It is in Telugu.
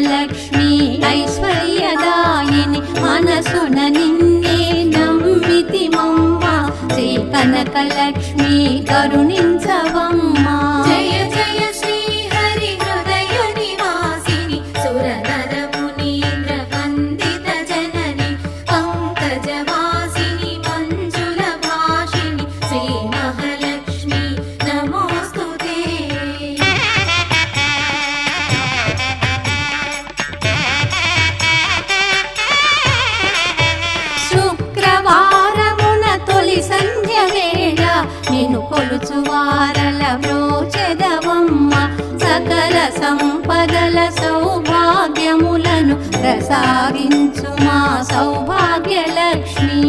ధనలక్ష్మి ఐశ్వర్యదాయిని మనసున నిన్నే నమ్మితిమమ్మ శ్రీ కనకలక్ష్మి కరుణించవమ్మా. జయ జయ శ్రీ హరి హృదయ నివాసిని సురనర మునీంద్ర వందిత జనని పంకజవాసిని మంజుల భాషిణి శ్రీ మహాలక్ష్మి నమోస్తుతే. శుక్రవారమున తొలి సంధ్య వేళ నిన్ను కొలుచువారల బ్రోచెదవమ్మ సకల సంపదల సౌభాగ్యములను ప్రసాదించు మా సౌభాగ్యలక్ష్మి.